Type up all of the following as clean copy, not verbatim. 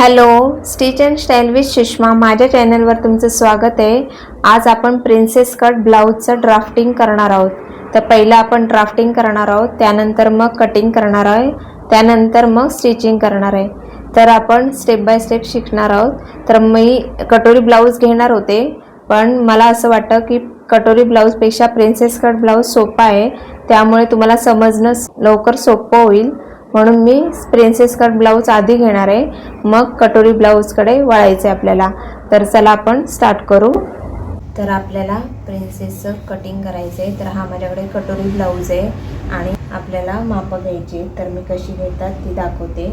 Hello, stitch and style with Sushma माझ्या चॅनलवर तुमचं स्वागत आहे। आज आपण प्रिन्सेस कट ब्लाऊजचं ड्राफ्टिंग करणार आहोत। तर पहिला आपण ड्राफ्टिंग करणार आहोत, त्यानंतर मग कटिंग करणार आहे, त्यानंतर मग स्टिचिंग करणार आहे। तर आपण स्टेप बाय स्टेप शिकणार आहोत। तर मी कटोरी ब्लाऊज घेणार होते, पण मला असं वाटतं की कटोरी ब्लाऊजपेक्षा प्रिन्सेस कट ब्लाऊज सोपा आहे, त्यामुळे तुम्हाला समजणं लवकर सोपं होईल। म्हणून मी प्रिन्सेस कट ब्लाऊज आधी घेणार आहे, मग कटोरी ब्लाऊजकडे वळायचे आपल्याला। तर चला आपण स्टार्ट करू। तर आपल्याला प्रिन्सेसचं कटिंग करायचं आहे। तर हा माझ्याकडे कटोरी ब्लाऊज आहे आणि आपल्याला माप घ्यायची। तर मी कशी घेतात ती दाखवते।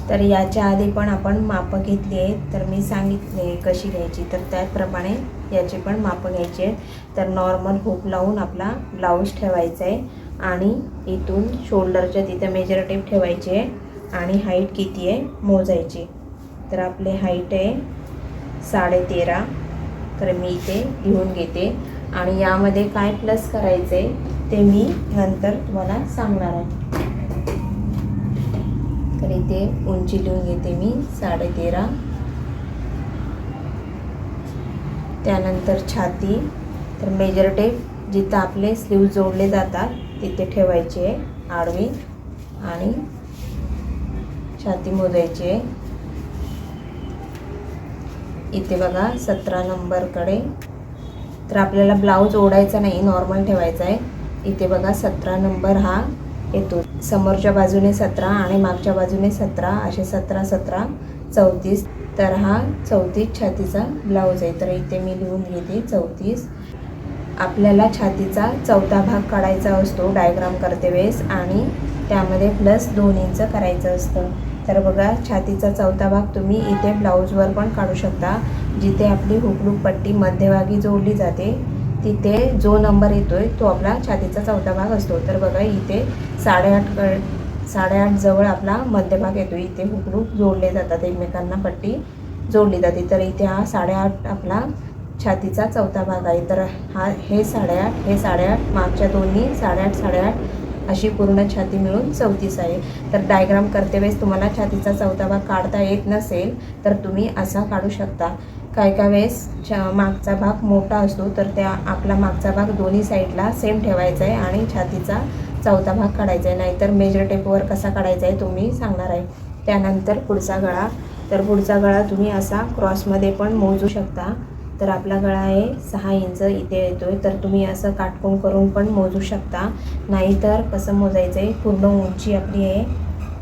तर याच्या आधी पण आपण माप घेतली आहे, तर मी सांगितले कशी घ्यायची, तर त्याप्रमाणे याची पण माप घ्यायची आहे। तर नॉर्मल हुक लावून आपला ब्लाऊज ठेवायचा आहे आणि इथून शोल्डरच्या तिथे मेजर टेप ठेवायची आहे आणि हाईट किती आहे मोजायची। तर आपले हाईट आहे 13.5। तर मी इथे लिहून घेते आणि यामध्ये काय प्लस करायचे ते मी नंतर तुम्हाला सांगणार आहे। तर इथे उंची लिहून घेते मी 13.5। त्यानंतर छाती, तर मेजर टेप जिथं आपले स्लीव जोडले जातात तिथे ठेवायची आहे आडवी आणि छाती मोजायची आहे। इथे बघा 17 नंबरकडे, तर आपल्याला ब्लाऊज ओढायचा नाही, नॉर्मल ठेवायचा आहे। इथे बघा 17 नंबर हा येतो, समोरच्या बाजूने 17 आणि मागच्या बाजूने 17, असे 17 17 34। तर हा 34 छातीचा ब्लाऊज आहे। तर इथे मी लिहून घेते 34। आपल्याला छातीचा चौथा भाग काढायचा असतो डायग्राम करते वेळेस, आणि त्यामध्ये प्लस 2 इंच करायचं असतं। तर बघा छातीचा चौथा भाग तुम्ही इथे ब्लाऊजवर पण काढू शकता। जिथे आपली हुकलूक पट्टी मध्यभागी जोडली जाते तिथे जो नंबर येतोय तो आपला छातीचा चौथा भाग असतो। तर बघा इथे 8.5 जवळ आपला मध्यभाग येतो। इथे हुकलूक जोडले जातात, एकमेकांना पट्टी जोडली जाते। तर इथे हा 8.5 आपला छातीचा चौथा भाग आहे। तर हे 8.5, हे 8.5, मागच्या दोन्ही 8.5 8.5 अशी पूर्ण छाती मिळून 34 आहे। तर डायग्राम करते वेळेस तुम्हाला छातीचा चौथा भाग काढता येत नसेल तर तुम्ही असा काढू शकता। काय वेळेस मागचा भाग मोठा असतो, तर त्या आपला मागचा भाग दोन्ही साईडला सेम ठेवायचा आहे आणि छातीचा चौथा भाग काढायचा आहे। नाहीतर मेजर टेपवर कसा काढायचा आहे तुम्ही सांगणार आहे। त्यानंतर पुढचा गळा, तर पुढचा गळा तुम्ही असा क्रॉसमध्ये पण मोजू शकता। तर आपला गळा आहे 6 इंच इथे येतोय, तर तुम्ही असं काटकोन करून पण मोजू शकता। नाहीतर कसं मोजायचं आहे, पूर्ण उंची आपली आहे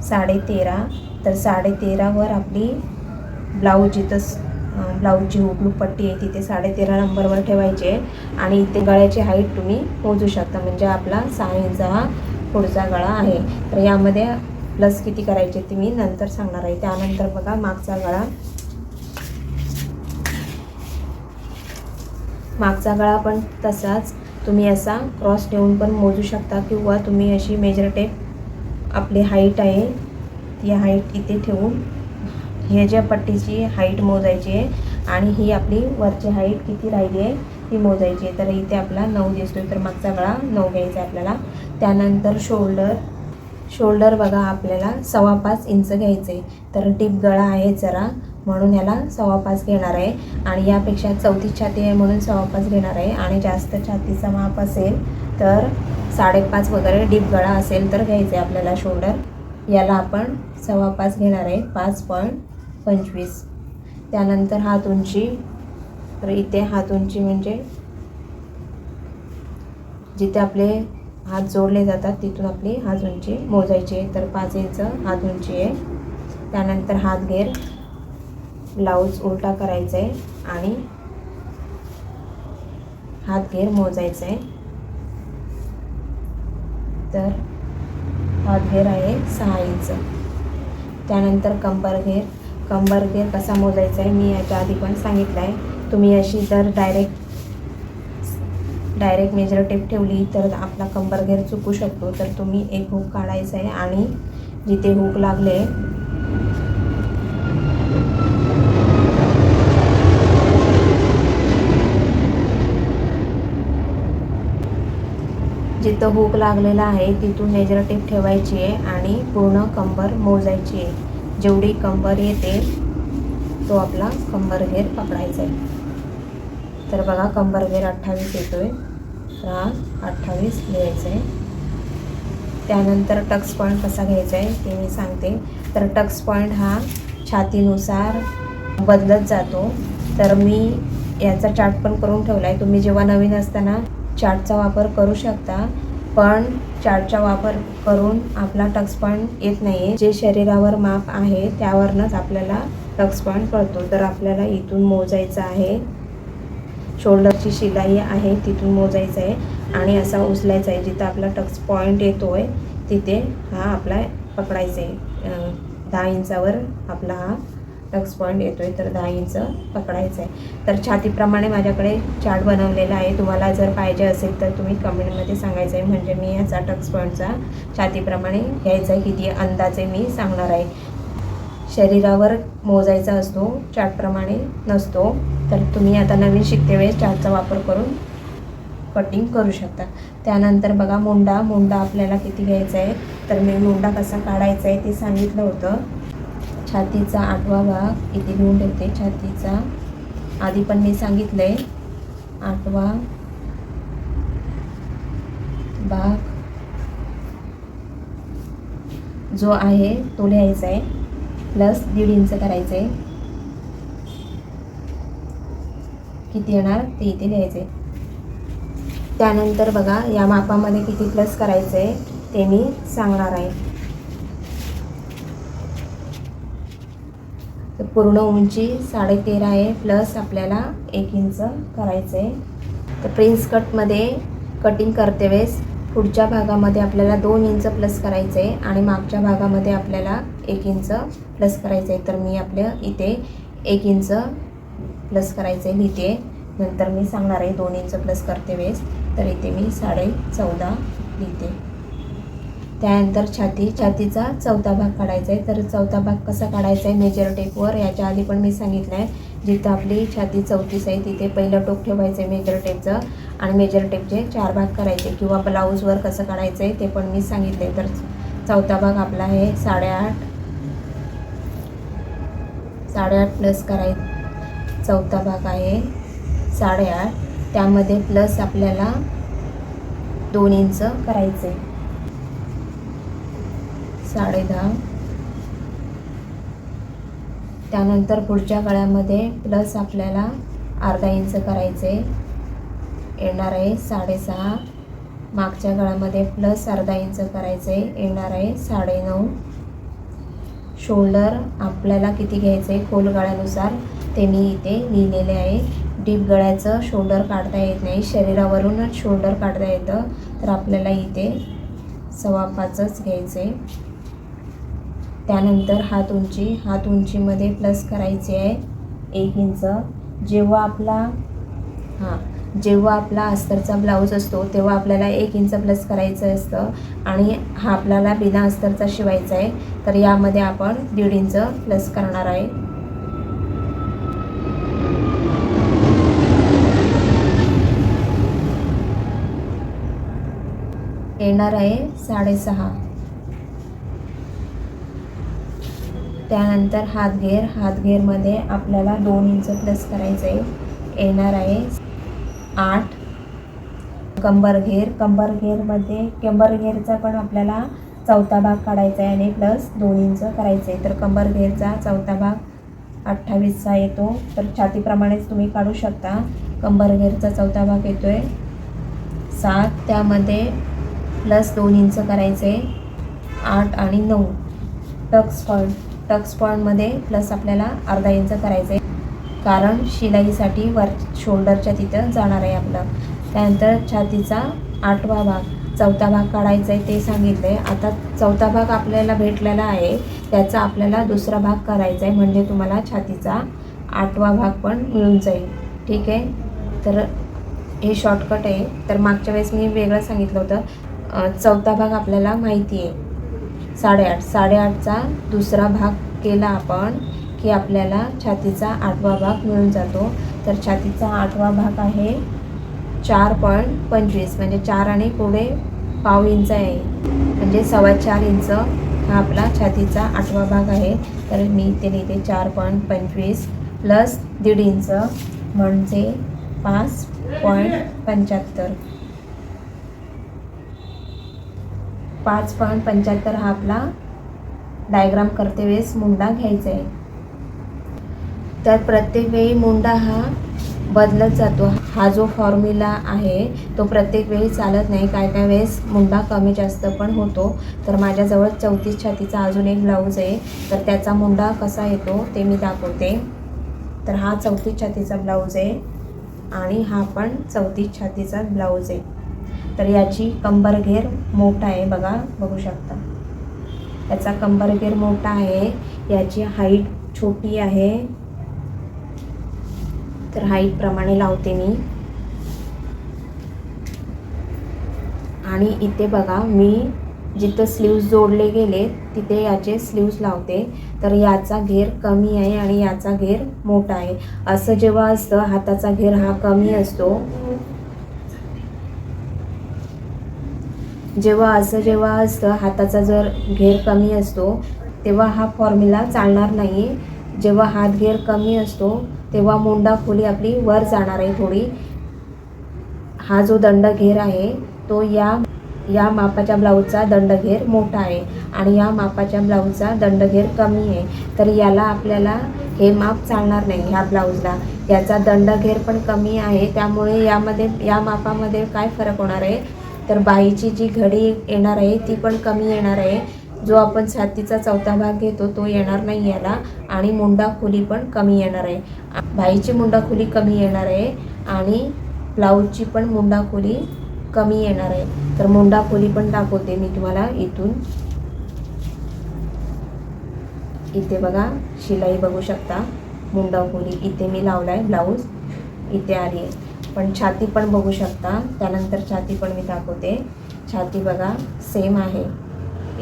13.5। तर 13.5वर आपली ब्लाऊज जिथं ब्लाऊजची हुकलूक पट्टी आहे तिथे 13.5 नंबरवर ठेवायची आहे आणि इथे गळ्याची हाईट तुम्ही मोजू शकता। म्हणजे आपला 6 इंच हा पुढचा गळा आहे। तर यामध्ये प्लस किती करायचे ते मी नंतर सांगणार आहे। त्यानंतर बघा मागचा गळा, मागचा गळा पण तसाच तुम्ही असा क्रॉस ठेवून पण मोजू शकता, किंवा तुम्ही अशी मेजर टेप आपली हाईट आहे ती हाईट इथे ठेवून ह्याच्या पट्टीची हाईट मोजायची आहे आणि ही आपली वरची हाईट किती राहिली आहे ती मोजायची आहे। तर इथे आपला 9 दिसतोय, तर मागचा गळा 9 घ्यायचा आपल्याला। त्यानंतर शोल्डर बघा आपल्याला 5.25 इंच घ्यायचे। तर डीप गळा आहे जरा, म्हणून याला 5.25 घेणार आहे आणि यापेक्षा चौथी छाती आहे म्हणून 5.25 घेणार आहे। आणि जास्त छातीचा माप असेल तर 5.5 वगैरे डीप गळा असेल तर घ्यायचे आपल्याला शोल्डर। याला आपण 5.25 घेणार आहे, 5.25। त्यानंतर हात उंची, तर इथे हात उंची म्हणजे जिथे आपले हात जोडले जातात तिथून आपली हात उंची मोजायची आहे। तर 5 इंच हात उंची आहे। त्यानंतर हात घेर, ब्लाऊज उलटा करायचा आहे आणि हात घेर मोजायचा आहे। तर हात घेर आहे 6 इंच। त्यानंतर कंबर घेर कसा मोजायचा आहे मी याच्या आधी पण सांगितलं आहे। तुम्ही अशी जर डायरेक्ट मेजर टेप ठेवली तर आपला कंबर घेर चुकू शकतो। तर तुम्ही एक हुक काढायचा आहे आणि जिथे हुक लागले जिथं हुक लागलेला आहे तिथून मेजर टेप ठेवायची आहे आणि पूर्ण कंबर मोजायची आहे। जेवढी कंबर येते तो आपला कंबर घेर पकडायचा आहे. तर बघा कंबर घेर 28 येतोय, तर हा 28 लिहायचा आहे. त्यानंतर टक्स पॉईंट कसा घ्यायचा आहे ते मी सांगते. तर टक्स पॉईंट हा छातीनुसार बदलत जातो. तर मी याचा चार्ट पण करून ठेवला आहे. तुम्ही जेव्हा नवीन असताना चार्टचा वापर करू शकता, पण चार्टचा वापर करून आपला टक्स पॉईंट येत नाही आहे. जे शरीरावर माप आहे त्यावरनंच आपल्याला टक्स पॉईंट कळतो. तर आपल्याला इथून मोजायचं आहे, शोल्डरची शिलाई आहे तिथून मोजायचं आहे आणि असा उचलायचा आहे. जिथं आपला टक्स पॉईंट येतो आहे तिथे हा आपला पकडायचा आहे. 10 इंचावर आपला हा टक्स पॉईंट येतो आहे, तर 10 इंच पकडायचं आहे. तर छातीप्रमाणे माझ्याकडे चार्ट बनवलेला आहे. तुम्हाला जर पाहिजे असेल तर तुम्ही कमेंटमध्ये सांगायचं आहे, म्हणजे मी याचा टक्स पॉईंटचा छातीप्रमाणे घ्यायचा आहे किती अंदाजे मी सांगणार आहे. शरीरावर मोजायचा असतो, चार्टप्रमाणे नसतो. तर तुम्ही आता नवीन शिकते वेळेस चार्टचा वापर करून कटिंग करू शकता. त्यानंतर बघा मुंडा आपल्याला किती घ्यायचा आहे, तर मी मुंडा कसा काढायचा आहे ते सांगितलं होतं. छातीचा 8वा भाग इथे लिहून ठेवते. छातीचा आधी पण मी सांगितलं आहे, 8वा भाग जो आहे तो लिहायचा आहे, प्लस 1.5 इंच करायचं आहे. किती येणार ते इथे लिहायचं आहे. त्यानंतर बघा या मापामध्ये किती प्लस करायचं आहे ते मी सांगणार आहे. तर पूर्ण उंची 13.5 आहे, प्लस आपल्याला 1 इंच करायचं आहे. तर प्रिन्स कटमध्ये कटिंग करते वेळेस पुढच्या भागामध्ये आपल्याला 2 इंच प्लस करायचं आहे आणि मागच्या भागामध्ये आपल्याला 1 इंच प्लस करायचं आहे. तर मी आपल्या इथे 1 इंच प्लस करायचं आहे लिहिते, नंतर मी सांगणार आहे 2 इंच प्लस करते वेळेस. तर इथे मी 14.5 लिहिते. त्यानंतर छातीचा 4था भाग काढायचा आहे. तर 4था भाग कसा काढायचा आहे मेजर टेपवर, याच्या आधी पण मी सांगितलं आहे. जिथं आपली छाती 34 आहे तिथे पहिलं टोक ठेवायचं आहे मेजर टेपचं आणि मेजर टेपचे 4 भाग करायचे. किंवा ब्लाऊजवर कसं काढायचं आहे ते पण मी सांगितलं आहे. तर 4था भाग आपला आहे 8.5 प्लस करायचं. 4था भाग आहे 8.5, त्यामध्ये प्लस आपल्याला 2 इंच करायचे, 10.5. त्यानंतर पुढच्या गळ्यामध्ये प्लस आपल्याला अर्धा इंच करायचे, येणार आहे 6.5. मागच्या गळ्यामध्ये प्लस अर्धा इंच करायचे, येणार आहे 9.5. शोल्डर आपल्याला किती घ्यायचं आहे खोल गळ्यानुसार ते मी इथे लिहिलेले आहे. डीप गळ्याचं शोल्डर काढता येत नाही, शरीरावरूनच शोल्डर काढता येतं. तर आपल्याला इथे 5.25च घ्यायचे. त्यानंतर हात उंचीमध्ये प्लस करायचे आहे 1 इंच. जेव्हा आपला अस्तरचा ब्लाऊज असतो तेव्हा आपल्याला 1 इंच प्लस करायचं असतं आणि हा आपल्याला बिना अस्तरचा शिवायचा आहे. तर यामध्ये आपण 1.5 इंच प्लस करणार आहे. येणार आहे 6.5. त्यानंतर हातघेरमध्ये आपल्याला 2 इंच प्लस करायचं आहे, येणार आहे 8. कंबर घेरचा पण आपल्याला 4था भाग काढायचा आहे आणि प्लस 2 इंच करायचं आहे. तर कंबर घेरचा 4था भाग 28चा येतो. तर छातीप्रमाणेच तुम्ही काढू शकता. कंबर घेरचा 4था भाग येतो आहे 7, त्यामध्ये प्लस 2 इंच करायचे, 8 आणि 9. टक्स पॉईंटमध्ये प्लस आपल्याला अर्धा इंच करायचं आहे, कारण शिलाईसाठी वर शोल्डरच्या तिथं जाणार आहे आपलं. त्यानंतर छातीचा 8वा भाग 4था भाग काढायचा आहे ते सांगितलं आहे. आता 4था भाग आपल्याला भेटलेला आहे, त्याचा आपल्याला दुसरा भाग करायचा आहे, म्हणजे तुम्हाला छातीचा 8वा भाग पण मिळून जाईल. ठीक आहे, तर हे शॉर्टकट आहे. तर मागच्या वेळेस मी वेगळं सांगितलं होतं. 4था भाग आपल्याला माहिती आहे 8.5चा दुसरा भाग केला आपण की आपल्याला छातीचा 8वा भाग मिळून जातो. तर छातीचा 8वा भाग आहे 4.25, म्हणजे 4 आणि पुढे पाव इंच आहे, म्हणजे 4.25 इंच हा आपला छातीचा 8वा भाग आहे. तर मी इथे लिहिते 4.25 प्लस 1.5 इंच म्हणजे 5.75. 5.75 हा आपला डायग्राम करते वेळेस मुंडा घ्यायचा आहे. तर प्रत्येक वेळी मुंडा हा बदलत जातो. हा जो फॉर्म्युला आहे तो प्रत्येक वेळी चालत नाही. काय काय वेळेस मुंडा कमी जास्त पण होतो. तर माझ्याजवळ 34 छातीचा अजून एक ब्लाऊज आहे. तर त्याचा मुंडा कसा येतो ते मी दाखवते. तर हा 34 छातीचा ब्लाऊज आहे आणि हा पण 34 छातीचा ब्लाऊज आहे. तर याची कंबर घेर मोठा आहे, बघू शकता. याचा कंबर घेर मोठा आहे, याची हाईट छोटी आहे. तर हाईट प्रमाणे लावते मी. आणि इथे बघा, मी जिथं स्लीव्ज जोडले गेले तिथे याचे स्लीव्ज लावते. तर याचा घेर कमी आहे आणि याचा घेर मोठा आहे. असं जेव्हा असतं हाताचा घेर हा कमी असतो, जेव्हा असतं हाताचा जर घेर कमी असतो तेव्हा हा फॉर्म्युला चालणार नाही. जेव्हा हात घेर कमी असतो तेव्हा मुंडा खोली आपली वर जाणार आहे थोडी. हा जो दंड घेर आहे तो या मापाच्या ब्लाऊजचा दंड घेर मोठा आहे आणि या मापाच्या ब्लाऊजचा दंड घेर कमी आहे. तर याला आपल्याला हे माप चालणार नाही. ह्या ब्लाऊजला याचा दंड घेर पण कमी आहे. त्यामुळे या मापामध्ये काय फरक होणार आहे, तर बाहीची जी घडी येणार आहे ती पण कमी येणार आहे. जो आपण छातीचा 4था भाग घेतो तो येणार नाही याला. आणि मुंडा खोली पण कमी येणार आहे. बाहीची मुंडा खोली कमी येणार आहे आणि ब्लाऊजची पण मुंडा खोली कमी येणार आहे. तर मुंडा खोली पण दाखवते मी तुम्हाला इथून. इथे बघा, शिलाई बघू शकता. मुंडा खोली इथे मी लावलाय, ब्लाऊज इथे आली आहे. पण छाती पण बघू शकता. त्यानंतर छाती पण मी दाखवते. छाती बघा सेम आहे,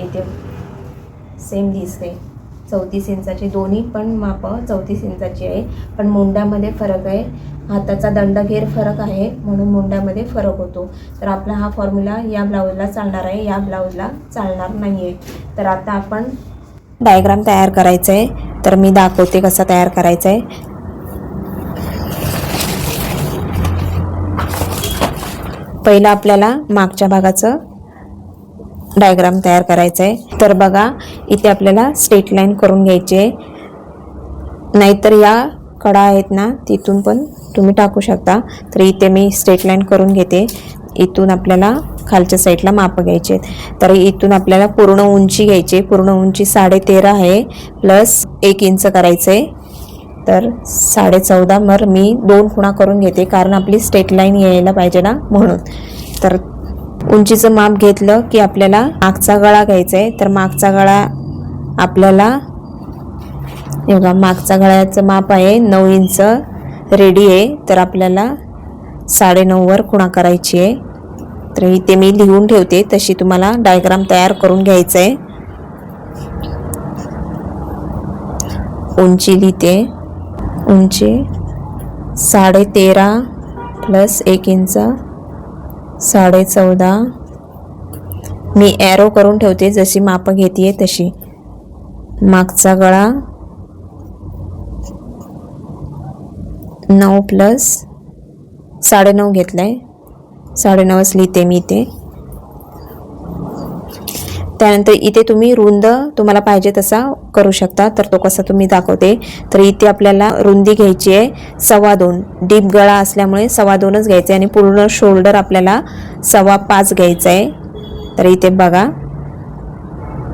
इथे सेम दिसते. 34 इंचाची दोन्ही पण मापं 34 इंचाची आहे. पण मुंड्यामध्ये फरक आहे. हाताचा दंडघेर फरक आहे म्हणून मुंड्यामध्ये फरक होतो. तर आपला हा फॉर्म्युला या ब्लाऊजला चालणार आहे, या ब्लाऊजला चालणार नाही आहे. तर आता आपण डायग्राम तयार करायचं आहे. तर मी दाखवते कसा तयार करायचा आहे. पहिला आपल्याला मागच्या भागाचं डायग्राम तयार करायचं आहे. तर बघा, इथे आपल्याला स्ट्रेट लाईन करून घ्यायची आहे. नाहीतर या कडा आहेत ना तिथून पण तुम्ही टाकू शकता. तर इथे मी स्ट्रेट लाईन करून घेते. इथून आपल्याला खालच्या साईडला माप घ्यायचे आहेत. तर इथून आपल्याला पूर्ण उंची घ्यायची. पूर्ण उंची 13.5 आहे प्लस 1 इंच करायचं आहे. तर 14.5 मर मी 2 खुणा करून घेते, कारण आपली स्ट्रेट लाईन यायला पाहिजे ना म्हणून. तर उंचीचं माप घेतलं की आपल्याला मागचा गळा घ्यायचा आहे. तर मागचा गळा आपल्याला बघा, मागचा गळ्याचं माप आहे 9 इंच रेडी आहे. तर आपल्याला 9.5 वर खुणा करायची आहे. तर इथे मी लिहून ठेवते, तशी तुम्हाला डायग्राम तयार करून घ्यायचं आहे. उंची लिहिते. उंची 13.5 प्लस 1 इंच 14.5. मी ॲरो करून ठेवते, जशी मापं घेते तशी. मागचा गळा 9 प्लस 9.5 घेतलाय. 9.5 लिहिते मी इथे. त्यानंतर इथे तुम्ही रुंद तुम्हाला पाहिजे तसा करू शकता. तर तो कसा तुम्ही दाखवते. तर इथे आपल्याला रुंदी घ्यायची आहे 2.25. डीप गळा असल्यामुळे 2.25च घ्यायचं आहे आणि पूर्ण शोल्डर आपल्याला 5.25 घ्यायचं आहे. तर इथे बघा,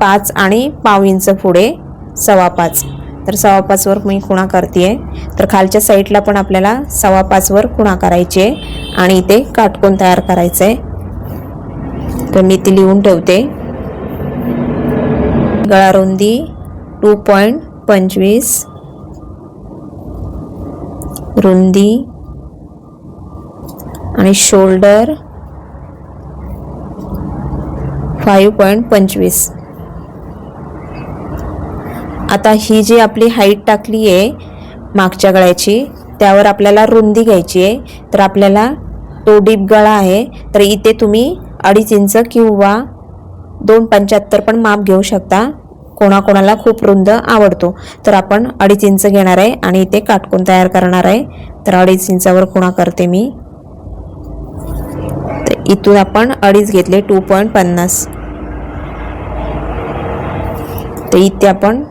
5 आणि पाव इंच पुढे 5.25. तर 5.25 वर मी खुणा करते. तर खालच्या साईडला पण आपल्याला 5.25 वर खुणा करायची आहे आणि इथे काटकोन तयार करायचं आहे. तर मी ती लिहून ठेवते. गळा रुंदी 2.25, रुंदी आणि शोल्डर 5.25. आता ही जी आपली हाईट टाकली आहे मागच्या गळ्याची, त्यावर आपल्याला रुंदी घ्यायची आहे. तर आपल्याला तो डीप गळा आहे, तर इथे तुम्ही 2.5 इंच किंवा 2.75 पण माप घेऊ शकता. कोणाकोणाला खूप रुंद आवडतो. तर आपण 2.5 इंच घेणार आहे आणि इथे काटकोन तयार करणार आहे. तर 2.5 इंचावर खुणा करते मी. तर इथून आपण 2.5 घेतले 2.50. तर इथे आपण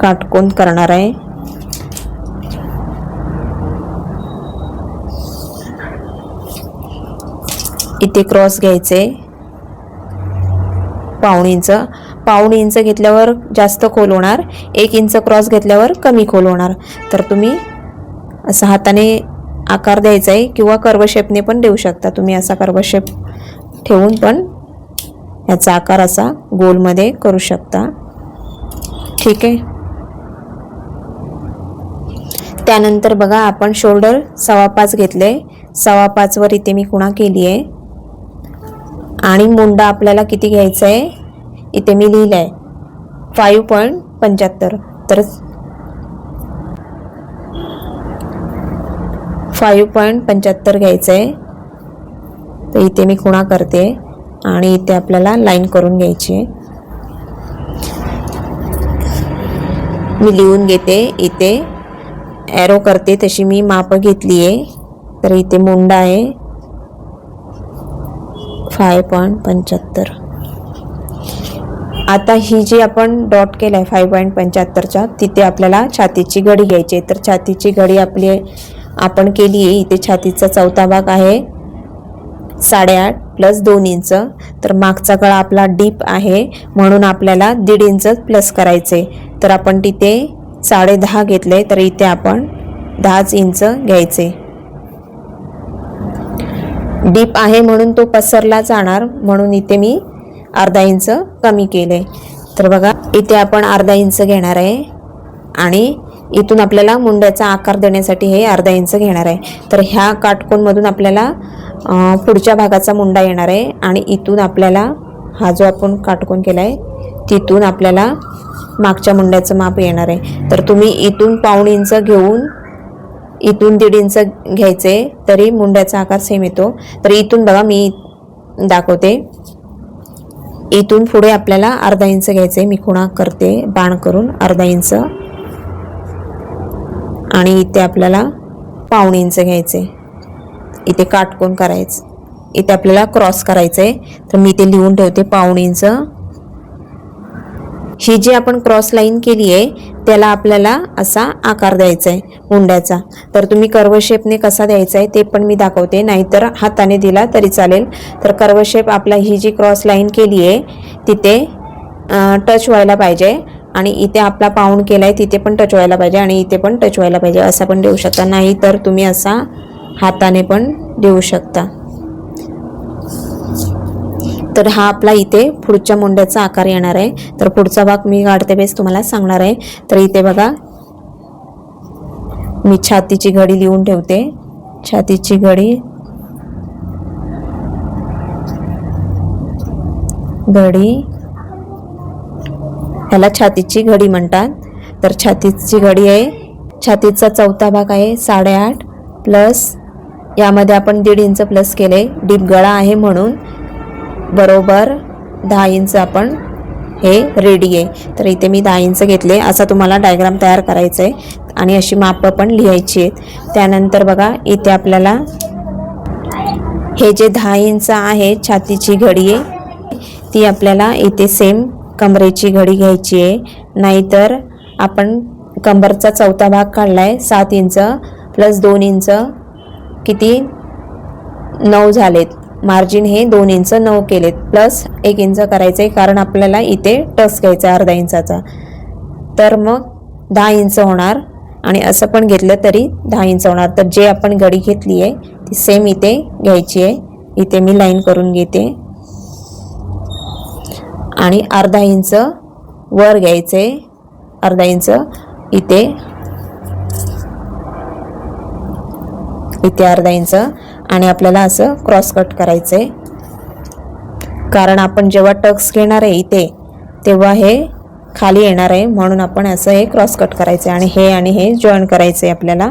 काटकोन करणार आहे. इथे क्रॉस घ्यायचे 1.5 इंच. 1.5 इंच घेतल्यावर जास्त खोल होणार, 1 इंच क्रॉस घेतल्यावर कमी खोल होणार. तर तुम्ही असा हाताने आकार द्यायचा आहे किंवा कर्व शेपने पण देऊ शकता. तुम्ही असा कर्व शेप ठेवून पण याचा आकार असा गोलमध्ये करू शकता. ठीक आहे. त्यानंतर बघा आपण शोल्डर 5.25 घेतले. 5.25 वर इथे मी खुणा केली आहे आणि मुंडा आपल्याला किती घ्यायचा आहे इथे मी लिहिलं आहे 5.75. तर 5.75 घ्यायचं आहे. तर इथे मी खुणा करते आणि इथे आपल्याला लाईन करून घ्यायची आहे. मी लिहून घेते, इथे ॲरो करते तशी मी माप घेतली आहे. तर इथे मुंडा आहे 5.75. आता ही जी आपण डॉट केला आहे 5.75च्या तिथे आपल्याला छातीची घडी घ्यायची आहे. तर छातीची घडी आपण केली आहे. इथे छातीचा चौथा भाग आहे 8.5 + 2 इंच. तर मागचा गळा आपला डीप आहे म्हणून आपल्याला 1.5 इंच प्लस करायचे. तर आपण तिथे 10.5 घेतले. तर इथे आपण 10 इंच घ्यायचे. डीप आहे म्हणून तो पसरला जाणार म्हणून इथे मी अर्धा इंच कमी केले. तर बघा इथे आपण अर्धा इंच घेणार आहे आणि इथून आपल्याला मुंड्याचा आकार देण्यासाठी हे अर्धा इंच घेणार आहे. तर ह्या काटकोनमधून आपल्याला पुढच्या भागाचा मुंडा येणार आहे आणि इथून आपल्याला हा जो आपण काटकोन केला आहे तिथून आपल्याला मागच्या मुंड्याचं माप येणार आहे. तर तुम्ही इथून 1.5 इंच घेऊन इथून 1.5 इंच घ्यायचे तरी मुंड्याचा आकार सेम येतो. तर इथून बघा मी दाखवते, इथून पुढे आपल्याला अर्धा इंच घ्यायचे. मी खुणा करते बाण करून अर्धा इंच आणि इथे आपल्याला 1.5 इंच घ्यायचे. इथे काटकोन करायचं, इथे आपल्याला क्रॉस करायचे. तर मी इथे लिहून ठेवते 1.5 इंच. ही जी आपण क्रॉस लाईन केली आहे त्याला आपल्याला असा आकार द्यायचा आहे मुंड्याचा. तर तुम्ही कर्व शेपने कसा द्यायचा आहे ते पण मी दाखवते, नाहीतर हाताने दिला तरी चालेल. तर कर्व शेप आपला ही जी क्रॉस लाईन केली आहे तिथे टच व्हायला पाहिजे आणि इथे आपला पाऊंड केला आहे तिथे पण टच व्हायला पाहिजे आणि इथे पण टच व्हायला पाहिजे. असा पण देऊ शकता, नाही तर तुम्ही असा हाताने पण देऊ शकता. तर हा आपला इथे पुढच्या मुंड्याचा आकार येणार आहे. तर पुढचा भाग मी काढते बेस तुम्हाला सांगणार आहे. तर इथे बघा मी छातीची घडी लिहून ठेवते. छातीची घडी ह्याला छातीची घडी म्हणतात. तर छातीची घडी आहे, छातीचा चौथा भाग आहे 8.5 प्लस यामध्ये आपण 1.5 इंच प्लस केले. डीप गळा आहे म्हणून बरोबर 10 इंच आपण हे रेडी आहे. तर इथे मी 10 इंच घेतले. असा तुम्हाला डायग्राम तयार करायचा आहे आणि अशी माप पण लिहायची आहेत. त्यानंतर बघा इथे आपल्याला हे जे 10 इंच आहे छातीची घडी आहे ती आपल्याला इथे सेम कमरेची घडी घ्यायची आहे. नाहीतर आपण कंबरचा चौथा भाग काढलाय 7 इंच प्लस 2 इंच किती 9 झालेत. मार्जिन हे 2 इंच 9 केलेत प्लस 1 इंच करायचे कारण आपल्याला इथे टक्स घ्यायचा अर्धा इंचाचा. तर मग 10 इंच होणार आणि असं पण घेतलं तरी 10 इंच होणार. तर जे आपण घडी घेतली आहे ती सेम इथे घ्यायची आहे. इथे मी लाईन करून घेते आणि अर्धा इंच वर घ्यायचे, अर्धा इंच इथे अर्धा इंच आणि आपल्याला असं क्रॉस कट करायचंय कारण आपण जेव्हा टक्स घेणार आहे इथे तेव्हा हे खाली येणार आहे म्हणून आपण असं हे क्रॉस कट करायचं आणि हे जॉईन करायचंय. आपल्याला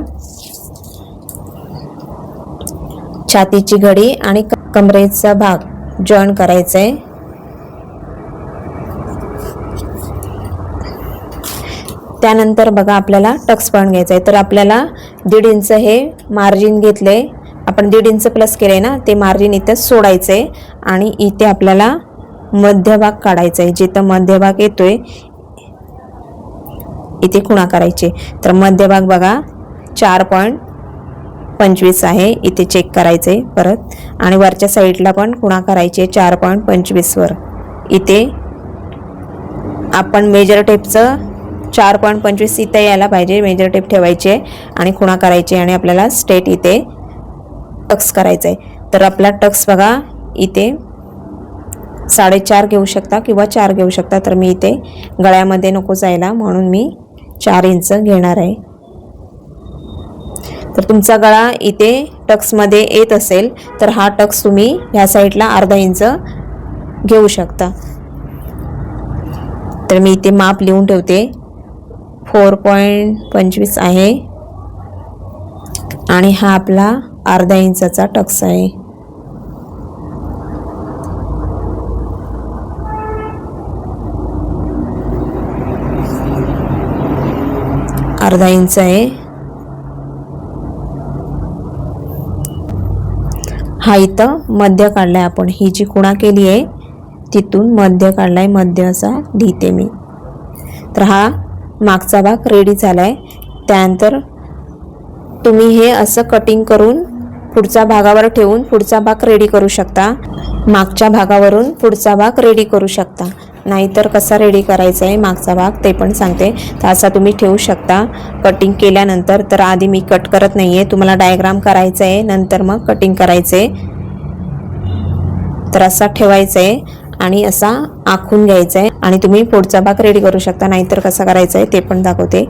छातीची घडी आणि कमरेचा भाग जॉईन करायचंय. त्यानंतर बघा आपल्याला टक्स पॉईंट घ्यायचा आहे. तर आपल्याला 1.5 इंच हे मार्जिन घेतले, आपण 1.5 इंच प्लस केले ना, ते मार्जिन इथे सोडायचं आहे आणि इथे आपल्याला मध्यभाग काढायचा आहे. जिथं मध्यभाग येतोय इथे खुणा करायचे. तर मध्यभाग बघा 4.25 आहे, इथे चेक करायचे परत आणि वरच्या साईडला पण खुणा करायचे 4.25 वर. इथे आपण मेजर टेपचं 4.25 इथे यायला पाहिजे, मेजर टेप ठेवायचे आणि खुणा करायचे आणि आपल्याला स्ट्रेट इथे टक्स करायचं आहे. तर आपला टक्स बघा इथे 4.5 घेऊ शकता किंवा 4 घेऊ शकता. तर मी इथे गळ्यामध्ये नको जायला म्हणून मी 4 इंच घेणार आहे. तर तुमचा गळा इथे टक्समध्ये येत असेल तर हा टक्स तुम्ही ह्या साईडला अर्धा इंच घेऊ शकता. तर मी इथे माप लिहून ठेवते, 4.25 आहे आणि हा आपला अर्धा इंचाचा टक्स आहे. अर्धा इंच आहे. हा इथं मध्य काढलाय आपण, ही जी खुणा केली आहे तिथून मध्य काढलाय, मध्य असा लिहिते मी. तर हा मागचा भाग रेडी झालाय. त्यानंतर तुम्ही हे असं कटिंग करून पुढच्या भागावर ठेवून पुढचा भाग रेडी करू शकता, मागच्या भागावरून पुढचा भाग रेडी करू शकता. नाहीतर कसा रेडी करायचा आहे मागचा भाग ते पण सांगते. तर असा तुम्ही ठेवू शकता कटिंग केल्यानंतर. तर आधी मी कट करत नाही आहे, तुम्हाला डायग्राम करायचं आहे नंतर मग कटिंग करायचं आहे. तर असा ठेवायचा आहे आणि असा आखून घ्यायचा आहे आणि तुम्ही पुढचा भाग रेडी करू शकता. नाहीतर कसा करायचा आहे ते पण दाखवते.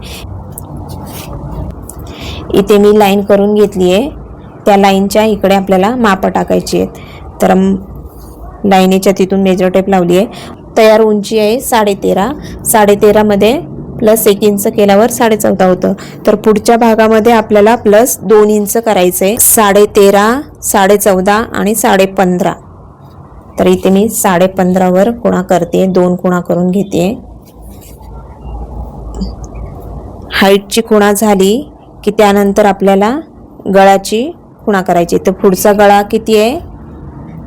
इथे मी लाईन करून घेतली आहे, त्या लाईनच्या इकडे आपल्याला माप टाकायची आहेत. तर लाईनीच्या तिथून मेजर टेप लावली आहे. तयार उंची आहे 13.5. 13.5 मध्ये प्लस 1 इंच केल्यावर 14.5 होतं. तर पुढच्या भागामध्ये आपल्याला प्लस 2 इंच करायचं आहे. 13.5, 14.5 आणि 15.5. तर इथे मी 15.5 वर खुणा करते, 2 खुणा करून घेते. हाईटची खुणा झाली की त्यानंतर आपल्याला गळाची खुणा करायची. तर पुढचा गळा किती आहे?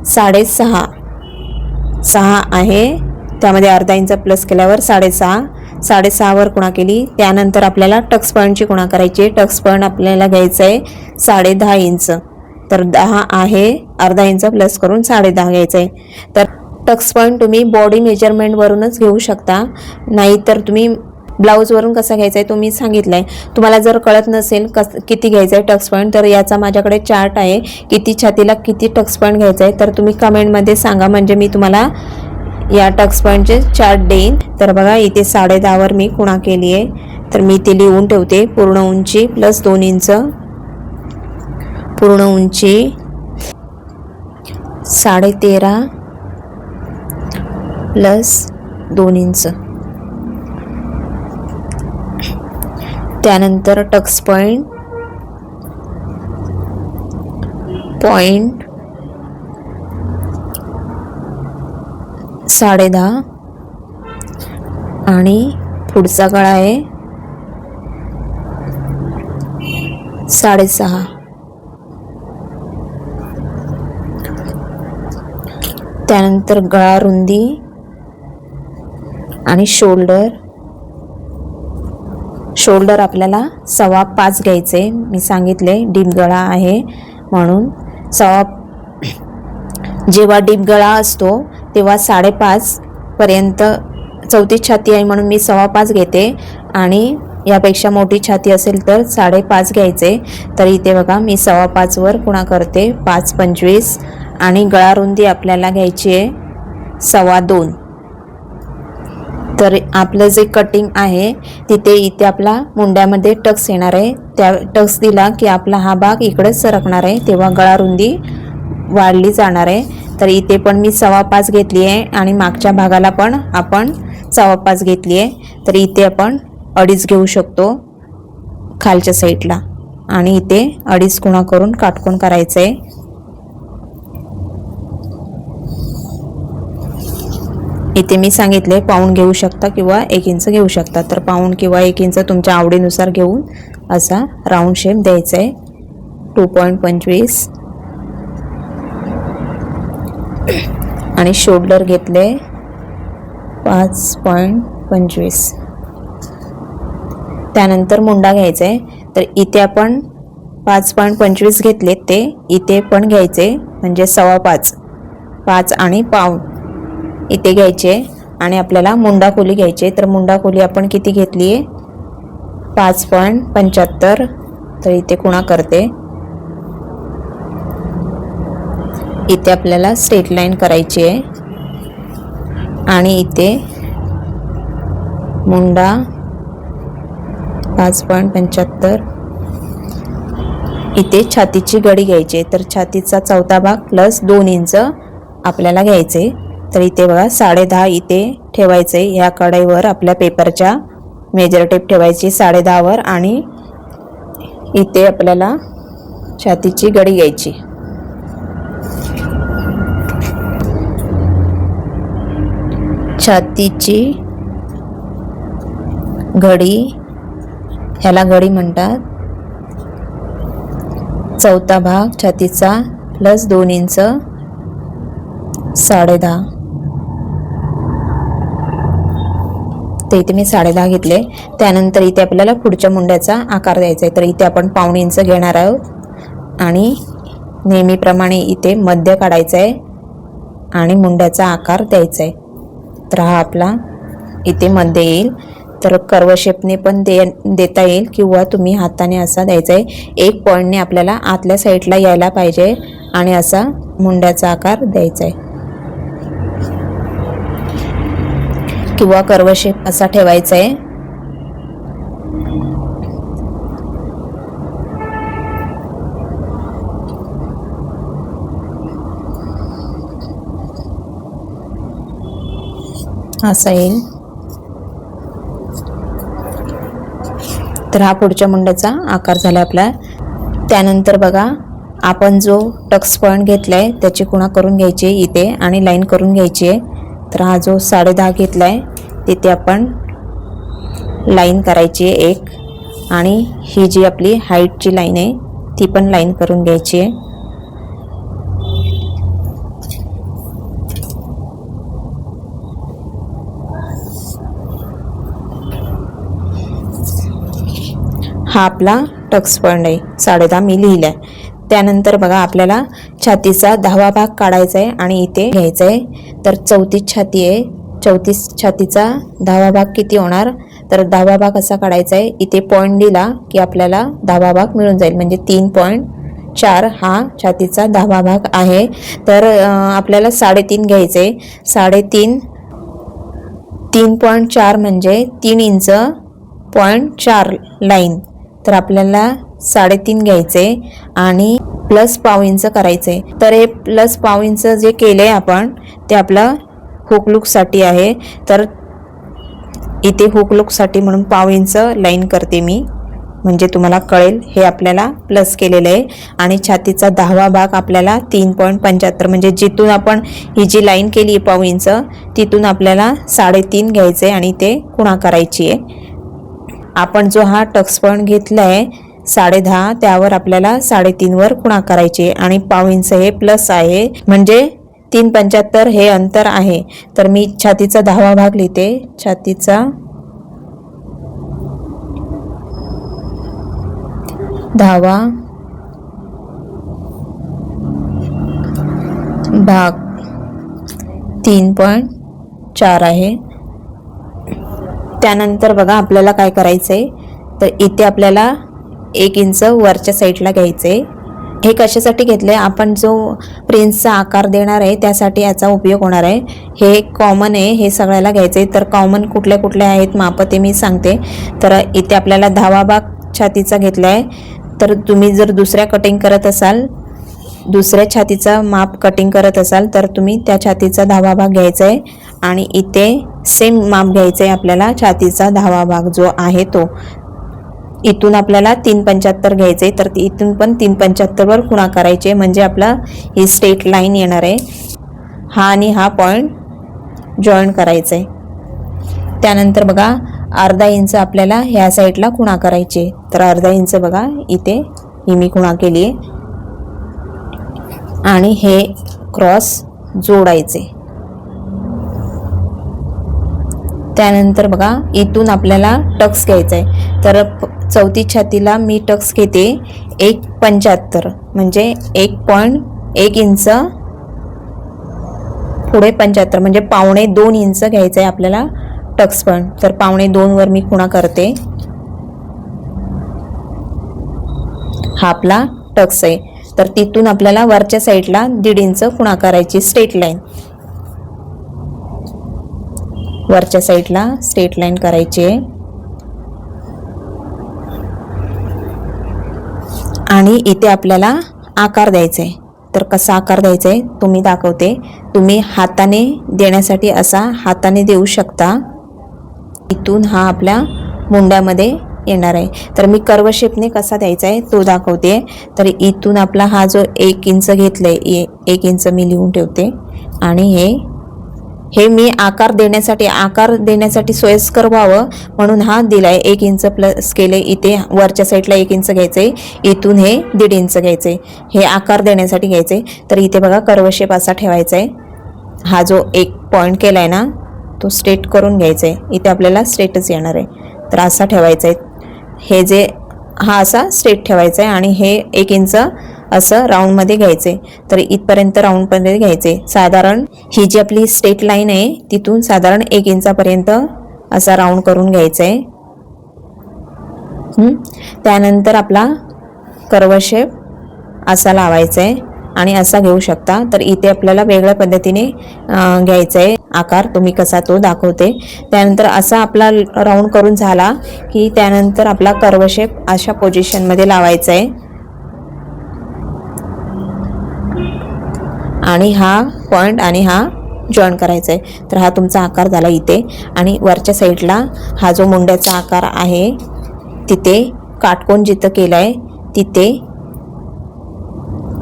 6.5 आहे, त्यामध्ये अर्धा इंच प्लस केल्यावर 6.5 वर खुणा केली. त्यानंतर आपल्याला टक्स पॉईंटची खुणा करायची. टक्स पॉईंट आपल्याला घ्यायचं आहे 10.5 इंच. तर 10 आहे, अर्धा इंच प्लस करून 10.5 घ्यायचं आहे. तर टक्स पॉईंट तुम्ही बॉडी मेजरमेंटवरूनच घेऊ शकता, नाहीतर तुम्ही ब्लाऊजवरून कसा घ्यायचा आहे तो मी सांगितलं आहे. तुम्हाला जर कळत नसेल किती घ्यायचं आहे टक्स पॉईंट, तर याचा माझ्याकडे चार्ट आहे, किती छातीला किती टक्स पॉईंट घ्यायचा आहे. तर तुम्ही कमेंटमध्ये सांगा, म्हणजे मी तुम्हाला या टक्स पॉईंटचे चार्ट देईन. तर बघा इथे 10.5 वर मी खुणा केली आहे. तर मी ते लिहून ठेवते. पूर्ण उंची प्लस 2 इंच, पूर्ण उंची 13.5 प्लस 2 इंच. त्यानंतर टक्स पॉईंट 10.5 आणि पुढचा गळा आहे 6.5. त्यानंतर गळा रुंदी आणि शोल्डर आपल्याला 5.25 घ्यायचे. मी सांगितले डीप गळा आहे म्हणून जेव्हा डीप गळा असतो तेव्हा 5.5 पर्यंत चौथी छाती आहे म्हणून मी 5.25 घेते आणि यापेक्षा मोठी छाती असेल तर 5.5 घ्यायचे. तर इथे बघा मी 5.25 वर खुणा करते, 5.25 आणि गळा रुंदी आपल्याला घ्यायची आहे 2.25. तर आपलं जे कटिंग आहे तिथे इथे आपला मुंड्यामध्ये टक्स येणार आहे. त्या टक्स दिला की आपला हा भाग इकडे सरकणार आहे, तेव्हा गळा रुंदी वाढली जाणार आहे. तर इथे पण मी 5.25 घेतली आहे आणि मागच्या भागाला पण आपण 5.25 घेतली आहे. तर इथे आपण 2.5 घेऊ शकतो खालच्या साईडला आणि इथे 2.5 खुणा करून काटकोन करायचं आहे. इथे मी सांगितले पाऊण घेऊ शकता किंवा 1 इंच घेऊ शकता, तर पाऊण किंवा 1 इंच तुमच्या आवडीनुसार घेऊन असा राऊंड शेप द्यायचा आहे. 2.25 आणि शोल्डर घेतले 5.25. त्यानंतर मुंडा घ्यायचा आहे. तर इथे आपण 5.25 घेतले, ते इथे पण घ्यायचे म्हणजे 5.25, 5 आणि पाऊण इथे घ्यायचे. आणि आपल्याला मुंडा खोली घ्यायची. तर मुंडा खोली आपण किती घेतली आहे? 5.75. तर इथे खुणा करते. इथे आपल्याला स्ट्रेट लाईन करायची आहे आणि इथे मुंडा 5.75. इथे छातीची गडी घ्यायची. तर छातीचा चौथा भाग प्लस 2 इंच आपल्याला घ्यायचे. तर इथे बघा 10.5 इथे ठेवायचे. ह्या कडाईवर आपल्या पेपरच्या मेजर टेप ठेवायची 10.5 वर आणि इथे आपल्याला छातीची गडी घ्यायची. छातीची घडी, ह्याला घडी म्हणतात. चौथा भाग छातीचा प्लस 2 इंच 10.5. तर इथे मी 10.5 घेतले. त्यानंतर इथे आपल्याला पुढच्या मुंड्याचा आकार द्यायचा आहे. तर इथे आपण पाऊण इंच घेणार आहोत आणि नेहमीप्रमाणे इथे मध्य काढायचा आहे आणि मुंड्याचा आकार द्यायचा आहे. तर हा आपला इथे मध्य येईल. तर कर्व शेपने पण देता येईल किंवा तुम्ही हाताने असा द्यायचा आहे. एक पॉईंटने आपल्याला आतल्या साईडला यायला पाहिजे आणि असा मुंड्याचा आकार द्यायचा आहे किंवा कर्व शेप असा ठेवायचा आहे. असा येईल. तर हा पुढच्या मुंड्याचा आकार झाला आपला. त्यानंतर बघा आपण जो टक्स पॉईंट घेतलाय त्याची खुणा करून घ्यायची इथे आणि लाईन करून घ्यायची आहे. तर हा जो 10.5 घेतलाय तिथे आपण लाईन करायची आहे एक, आणि ही जी आपली हाईटची लाईन आहे ती पण लाईन करून घ्यायची आहे. हा आपला टक्स पॉईंट आहे. 10.5 मी लिहिलाय. त्यानंतर बघा आपल्याला छातीचा 10वा भाग काढायचा आहे आणि इथे घ्यायचा आहे. तर 34 छाती आहे. 34 छातीचा 10वा भाग किती होणार? तर 10वा भाग असा काढायचा आहे. इथे पॉईंट दिला की आपल्याला 10वा भाग मिळून जाईल. म्हणजे 3.4 हा छातीचा 10वा भाग आहे. तर आपल्याला 3.5 घ्यायचे. 3.4 म्हणजे 3 इंच 0.4 लाईन. तर आपल्याला 3.5 घ्यायचे आणि प्लस पाव इंच करायचे. तर हे प्लस पाव इंच जे केले आपण ते आपलं हुक लूकसाठी आहे. तर इथे हुक लूकसाठी म्हणून पाव इंच लाईन करते मी, म्हणजे तुम्हाला कळेल. हे आपल्याला प्लस केलेलं आहे. आणि छातीचा 10वा भाग आपल्याला 3.75 म्हणजे जिथून आपण ही जी लाईन केली आहे पाव इंच तिथून आपल्याला 3.5 घ्यायचे आणि ते खुणा करायची आहे. आपण जो हा टक्स पॉईंट घेतला आहे 10.5 त्यावर आपल्याला 3.5 वर खुणा करायची आणि पाव इंच हे प्लस आहे म्हणजे 3.75 हे अंतर आहे. तर मी छातीचा 10वा भाग लिहिते. छातीचा 10वा भाग 3.4 आहे. त्यानंतर बघा आपल्याला काय करायचंय, तर इथे आपल्याला 1 इंच वरच्या साईडला घ्यायचे. हे कशासाठी घेतले? आपण जो प्रिन्सचा आकार देणार आहे त्यासाठी याचा उपयोग होणार आहे. हे कॉमन आहे, हे सगळ्याला घ्यायचे. तर कॉमन कुठल्या कुठल्या आहेत माप ते मी सांगते. तर इथे आपल्याला 10वा भाग छातीचा घेतला आहे. तर तुम्ही जर दुसऱ्या कटिंग करत असाल, दुसऱ्या छातीचा माप कटिंग करत असाल तर तुम्ही त्या छातीचा 10वा भाग घ्यायचा आहे आणि इथे सेम माप घ्यायचं आहे आपल्याला. छातीचा 10वा भाग जो आहे तो इथून आपल्याला 3.75 घ्यायचे. तर इथून पण 3.75 वर खुणा करायचे म्हणजे आपला ही स्ट्रेट लाईन येणार आहे. हा आणि हा पॉईंट जॉईन करायचं आहे. त्यानंतर बघा अर्धा इंच आपल्याला ह्या साईडला खुणा करायचे. तर अर्धा इंच बघा इथे ही मी खुणा केली आहे आणि हे क्रॉस जोडायचे. त्यानंतर बघा इथून आपल्याला टक्स घ्यायचा आहे. तर चौथी छातीला मी टक्स घेते 1.75 म्हणजे 1.1 इंच पुढे 75 म्हणजे 1.25 इंच घ्यायचं आहे आपल्याला टक्स पण. तर 1.25 वर मी खुणा करते. हा आपला टक्स आहे. तर तिथून आपल्याला वरच्या साईडला 1.5 इंच खुणा करायची स्ट्रेट लाईन. वरच्या साईडला स्ट्रेट लाईन करायची आहे. आणि इथे आपल्याला आकार द्यायचा आहे. तर कसा आकार द्यायचा आहे तो मी दाखवते. तुम्ही हाताने देण्यासाठी असा हाताने देऊ शकता. इथून हा आपल्या मुंड्यामध्ये येणार आहे. तर मी कर्व शेपने कसा द्यायचा आहे तो दाखवते. तर इथून आपला हा जो 1 इंच घेतलाय 1 इंच मी लिहून ठेवते. आणि हे मी आकार देण्यासाठी सोयीस्कर व्हावं म्हणून हा दिलाय. 1 इंच प्लस केले. इथे वरच्या साईडला 1 इंच घ्यायचंय. इथून हे 1.5 इंच घ्यायचंय. हे आकार देण्यासाठी घ्यायचंय. तर इथे बघा कर्व शेप असा ठेवायचा आहे. हा जो एक पॉइंट केलाय ना तो स्ट्रेट करून घ्यायचा आहे. इथे आपल्याला स्ट्रेटच येणार आहे. तर असा ठेवायचा आहे. हे जे हा असा स्ट्रेट ठेवायचा आहे आणि हे 1 इंच असं राऊंडमध्ये घ्यायचे. तर इथपर्यंत राऊंडमध्ये घ्यायचे. साधारण ही जी आपली स्ट्रेट लाईन आहे तिथून साधारण 1 इंचापर्यंत असा राऊंड करून घ्यायचा आहे. त्यानंतर आपला कर्व शेप असा लावायचा आहे आणि असा घेऊ शकता. तर इथे आपल्याला वेगळ्या पद्धतीने घ्यायचा आहे आकार. तुम्ही कसा तो दाखवते. त्यानंतर असा आपला राऊंड करून झाला की त्यानंतर आपला कर्व शेप अशा पोझिशनमध्ये लावायचा आहे. आणि हा पॉइंट आणि हा जॉईन करायचा आहे. तर हा तुमचा आकार झाला इथे. आणि वरच्या साईडला हा जो मुंड्याचा आकार आहे तिथे काटकोन जिथं केला आहे तिथे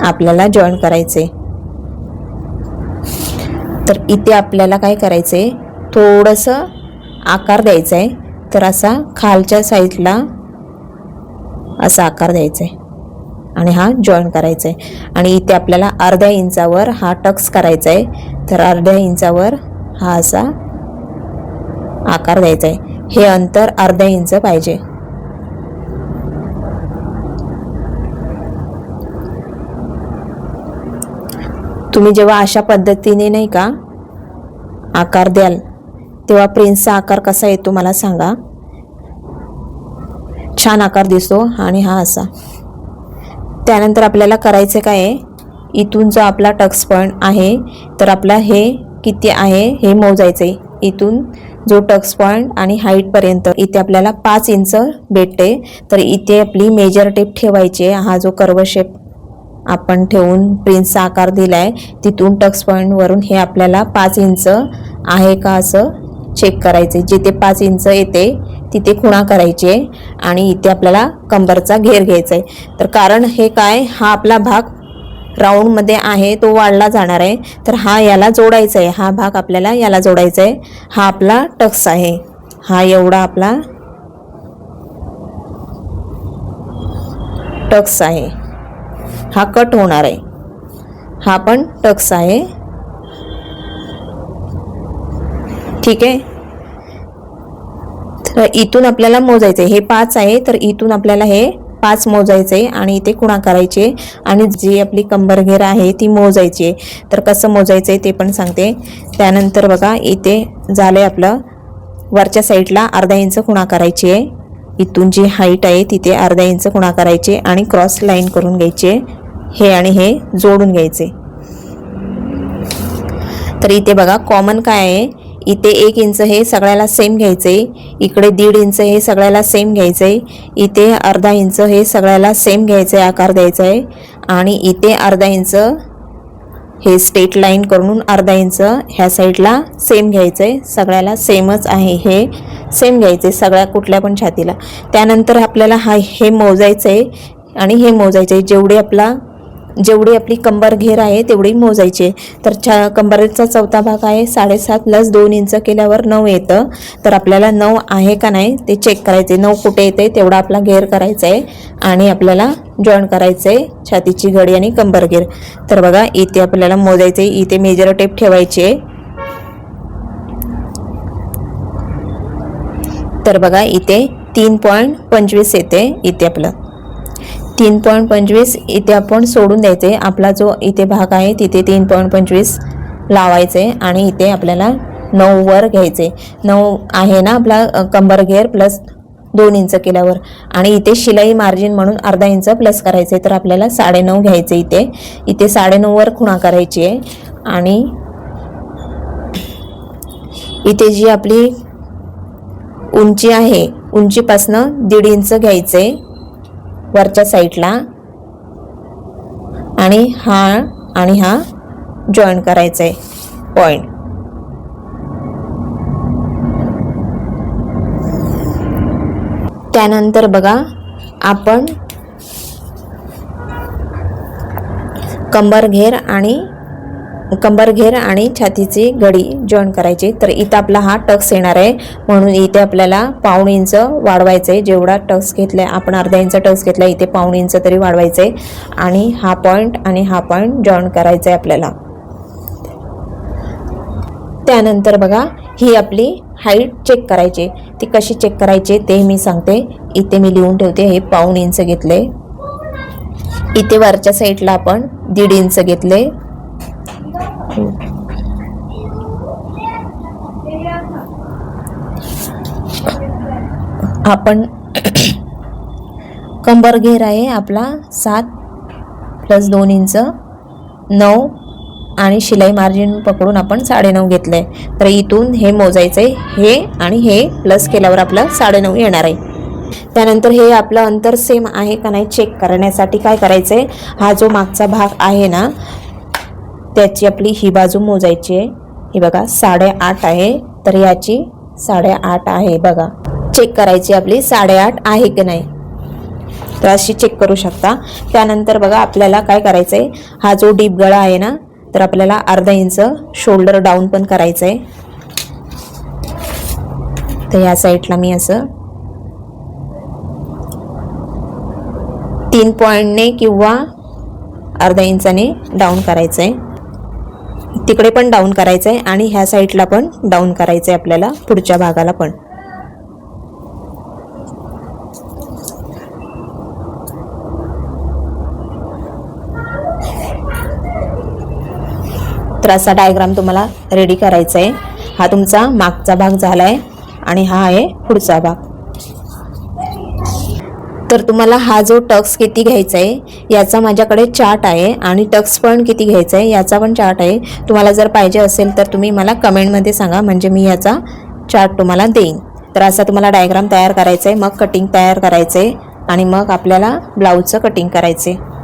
आपल्याला जॉईन करायचे. तर इथे आपल्याला काय करायचंय थोडंसं आकार द्यायचा आहे. तर असा खालच्या साईडला असा आकार द्यायचा आहे आणि हा जॉईन करायचा आहे. आणि इथे आपल्याला अर्ध्या इंचावर हा टक्स करायचा आहे. तर अर्ध्या इंचावर हा असा आकार द्यायचा आहे. हे अंतर अर्धा इंच पाहिजे. तुम्ही जेव्हा अशा पद्धतीने नाही का आकार द्याल तेव्हा प्रिन्सचा आकार कसा येतो मला सांगा. छान आकार दिसतो. आणि हा असा. त्यानंतर आपल्याला करायचं काय आहे इथून जो आपला टक्स पॉइंट आहे तर आपला हे किती आहे हे मोजायचं आहे. इथून जो टक्स पॉइंट आणि हाईटपर्यंत इथे आपल्याला 5 इंच भेटते. तर इथे आपली मेजर टेप ठेवायची. हा जो कर्व शेप आपण ठेवून प्रिन्सचा आकार दिलाय तिथून टक्स पॉइंट वरून हे आपल्याला 5 इंच आहे का असं चेक करायचे. जिथे 5 इंच येते तिथे खुणा करायची आहे. आणि इथे आपल्याला कंबरचा घेर घ्यायचा आहे. तर कारण हे काय हा आपला भाग राऊंडमध्ये आहे तो वाढला जाणार आहे. तर हा याला जोडायचा आहे. हा भाग आपल्याला याला जोडायचा आहे. हा आपला टक्स आहे. हा एवढा आपला टक्स आहे. हा कट होणार आहे. हा पण टक्स आहे. ठीक आहे. तर इथून आपल्याला मोजायचे हे 5 आहे. तर इथून आपल्याला हे 5 मोजायचे आणि इथे खुणा करायचे आणि जी आपली कंबर घेर आहे ती मोजायची. तर कसं मोजायचं ते पण सांगते. त्यानंतर बघा इथे झालंय आपलं वरच्या साईडला अर्धा इंच खुणा करायची आहे. इथून जी हाईट आहे तिथे अर्धा इंच खुणा करायचे आणि क्रॉस लाईन करून घ्यायचे. हे आणि हे जोडून घ्यायचे. तर इथे बघा कॉमन काय आहे इथे 1 इंच हे सगळ्याला सेम घ्यायचंय. इकडे 1.5 इंच हे सगळ्याला सेम घ्यायचंय. इथे अर्धा इंच हे सगळ्याला सेम घ्यायचंय आकार द्यायचा आहे. आणि इथे अर्धा इंच हे स्ट्रेट लाईन करून अर्धा इंच ह्या साईडला सेम घ्यायचंय. सगळ्याला सेमच आहे हे सेम घ्यायचे सगळ्या कुठल्या पण छातीला. त्यानंतर आपल्याला हे मोजायचंय आणि हे मोजायचंय. जेवढे आपला जेवढी आपली कंबर घेर आहे तेवढी मोजायची. तर कंबरेचा चौथा भाग आहे 7.5 प्लस 2 इंच केल्यावर 9 येतं. तर आपल्याला 9 आहे का नाही ते चेक करायचे. 9 कुठे येते तेवढा आपला घेर करायचा आहे आणि आपल्याला जॉईन करायचं आहे छातीची घडी आणि कंबर घेर. तर बघा इथे आपल्याला मोजायचे, इथे मेजर टेप ठेवायची आहे. तर बघा इथे 3.25 येते. इथे आपलं 3.25 इथे आपण सोडून द्यायचे. आपला जो इथे भाग आहे तिथे 3.25 लावायचे आणि इथे आपल्याला 9 वर घ्यायचे. 9 आहे ना आपला कंबर घेर प्लस 2 इंच केल्यावर, आणि इथे शिलाई मार्जिन म्हणून अर्धा इंच प्लस करायचे. तर आपल्याला 9.5 घ्यायचे. इथे 9.5 वर खुणा करायची आहे आणि इथे जी आपली उंची आहे उंचीपासनं 1.5 इंच घ्यायचे वरच्या साईडला आणि हा जॉईन करायचा आहे पॉइंट. त्यानंतर बघा आपण कंबर घेर आणि छातीची घडी जॉईन करायची. तर इथं आपला हा टक्स येणार आहे म्हणून इथे आपल्याला 1.5 इंच वाढवायचं आहे. जेवढा टक्स घेतलाय आपण अर्धा इंच टक्स घेतला, इथे 1.5 इंच तरी वाढवायचं आहे आणि हा पॉइंट जॉईन करायचा आहे आपल्याला. त्यानंतर बघा ही आपली हाईट चेक करायची. ती कशी चेक करायची ते मी सांगते. इथे मी लिहून ठेवते. हे 1.5 इंच घेतले. इथे वरच्या साईडला आपण 1.5 इंच घेतले. आपण कंबर घेर आहे आपला 7 प्लस 2 इंच 9 आणि शिलाई मार्जिन पकडून आपण 9.5 घेतलंय. तर इथून हे मोजायचंय. हे आणि हे प्लस केल्यावर आपलं 9.5 येणार आहे. त्यानंतर हे आपलं अंतर सेम आहे का नाही चेक करण्यासाठी काय करायचंय, हा जो मागचा भाग आहे ना त्याची आपली ही बाजू मोजायची आहे. ही बघा 8.5 आहे. तर याची 8.5 आहे. बघा चेक करायची आपली 8.5 आहे की नाही. तर अशी चेक करू शकता. त्यानंतर बघा आपल्याला काय करायचंय, हा जो डीप गळा आहे ना तर आपल्याला अर्धा इंच शोल्डर डाऊन पण करायचंय. तर या साईडला मी असं 3 पॉइंटने किंवा अर्धा इंचाने डाऊन करायचंय. तिकडे पण डाऊन करायचंय आणि ह्या साईडला पण डाऊन करायचंय आपल्याला, पुढच्या भागाला पण. तर असा डायग्राम तुम्हाला रेडी करायचा आहे. हा तुमचा मागचा भाग झालाय आणि हा आहे पुढचा भाग. तर तुम्हाला हा जो टक्स किती घ्यायचा आहे याचा माझ्याकडे चार्ट आहे आणि टक्स पण किती घ्यायचा आहे याचा पण चार्ट आहे. तुम्हाला जर पाहिजे असेल तर तुम्ही मला कमेंटमध्ये सांगा, म्हणजे मी याचा चार्ट तुम्हाला देईन. तर असा तुम्हाला डायग्राम तयार करायचा आहे, मग कटिंग तयार करायचं आहे आणि मग आपल्याला ब्लाऊजचं कटिंग करायचं आहे.